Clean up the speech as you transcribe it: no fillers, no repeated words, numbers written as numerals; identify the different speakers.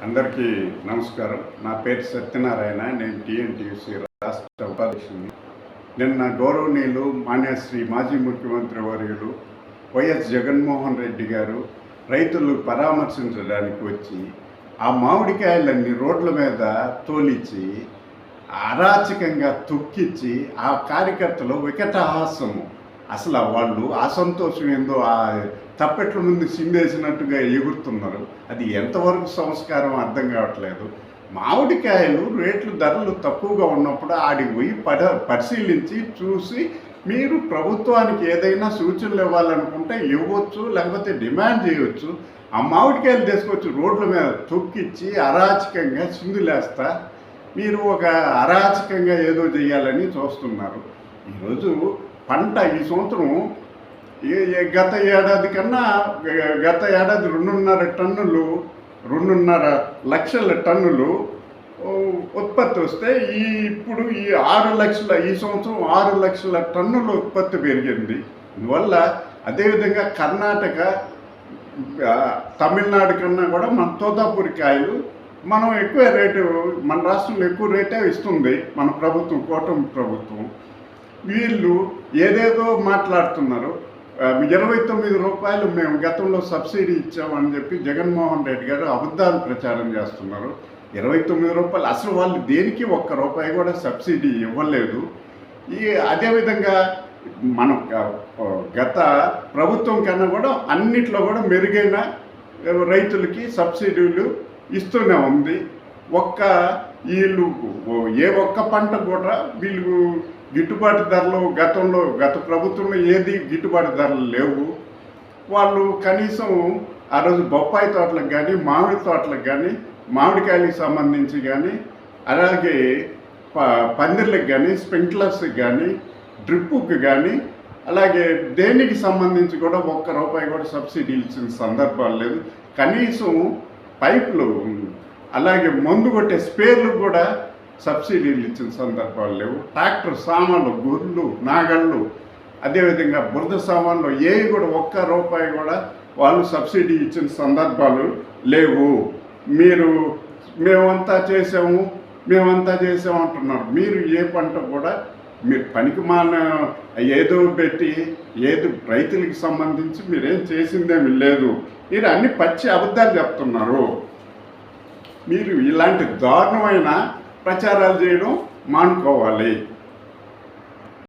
Speaker 1: అందరికీ నమస్కారం. నా పేరు సత్యనారాయణ. నేను టీఎన్టీయూసీ రాష్ట్ర ఉపాధ్యక్షుడిని. నిన్న గౌరవనీయులు మాన్యశ్రీ మాజీ ముఖ్యమంత్రి వర్యులు వైఎస్ జగన్మోహన్ రెడ్డి గారు రైతులు పరామర్శించడానికి వచ్చి ఆ మామిడికాయలన్నీ రోడ్ల మీద తోలిచ్చి అరాచకంగా తొక్కిచ్చి ఆ కార్యకర్తలు వికటహాసము. అసలు వాళ్ళు అసంతోషం ఏందో ఆ తప్పెట్ల ముందు సిందేసినట్టుగా ఎగురుతున్నారు. అది ఎంతవరకు సంస్కారం అర్థం కావట్లేదు. మామిడికాయలు రేట్లు ధరలు తక్కువగా ఉన్నప్పుడు ఆడికి పోయి పరిశీలించి చూసి మీరు ప్రభుత్వానికి ఏదైనా సూచనలు ఇవ్వాలనుకుంటే ఇవ్వచ్చు, లేకపోతే డిమాండ్ చేయవచ్చు. ఆ మామిడికాయలు తీసుకొచ్చి రోడ్ల మీద తొక్కిచ్చి అరాచకంగా సిందులేస్తా మీరు ఒక అరాచకంగా ఏదో చేయాలని చూస్తున్నారు. ఈరోజు పంట ఈ సంవత్సరం గత ఏడాది 2.5 లక్షల టన్నులు ఉత్పత్తి వస్తే ఇప్పుడు ఈ 6 లక్షల ఈ సంవత్సరం 6 లక్షల టన్నుల ఉత్పత్తి పెరిగింది. అందువల్ల అదేవిధంగా కర్ణాటక, తమిళనాడు కన్నా కూడా మన తోతాపూరి కాయలు మనం ఎక్కువ రేటు, మన రాష్ట్రంలో ఎక్కువ రేటే ఇస్తుంది మన ప్రభుత్వం, కూటమి ప్రభుత్వం. వీళ్ళు ఏదేదో మాట్లాడుతున్నారు. 29 రూపాయలు మేము గతంలో సబ్సిడీ ఇచ్చామని చెప్పి జగన్మోహన్ రెడ్డి గారు అబద్ధాలు ప్రచారం చేస్తున్నారు. 29 రూపాయలు అసలు వాళ్ళు దేనికి ₹1 కూడా సబ్సిడీ ఇవ్వలేదు. అదేవిధంగా మనం గత ప్రభుత్వం కన్నా కూడా అన్నిట్లో కూడా మెరుగైన రైతులకి సబ్సిడీలు ఇస్తూనే ఉంది. వీళ్ళు ఒక్క పంట కూడా వీళ్ళు గిట్టుబాటు ధరలు గత ప్రభుత్వంలో ఏది గిట్టుబాటు ధరలు లేవు. వాళ్ళు కనీసం ఆ రోజు బొప్పాయి తోటలకు కానీ, మామిడి తోటలకు కానీ, మామిడికాయలకు సంబంధించి కానీ, అలాగే పందిర్లకు కానీ, స్ప్రింక్లర్స్కి కానీ, డ్రిప్పుకి కానీ, అలాగే దేనికి సంబంధించి కూడా ₹1 కూడా సబ్సిడీలు ఇచ్చిన సందర్భాలు లేదు. కనీసం పైపులు, అలాగే మందు కొట్టే స్పేర్లకు కూడా సబ్సిడీలు ఇచ్చిన సందర్భాలు లేవు. ట్రాక్టర్ సామాన్లు, గొర్రెలు, నాగళ్ళు, అదేవిధంగా బురద సామాన్లు ఏవి కూడా ₹1 కూడా వాళ్ళు సబ్సిడీ ఇచ్చిన సందర్భాలు లేవు. మీరు మేమంతా చేసాము అంటున్నారు. మీరు ఏ పంట కూడా మీరు పనికిమాల ఏదో పెట్టి రైతులకి సంబంధించి మీరేం చేసిందేమి లేదు. మీరు అన్ని పచ్చి అబద్ధాలు చెప్తున్నారు. మీరు ఇలాంటి దారుణమైన ప్రచారాలు చేయడం మానుకోవాలి.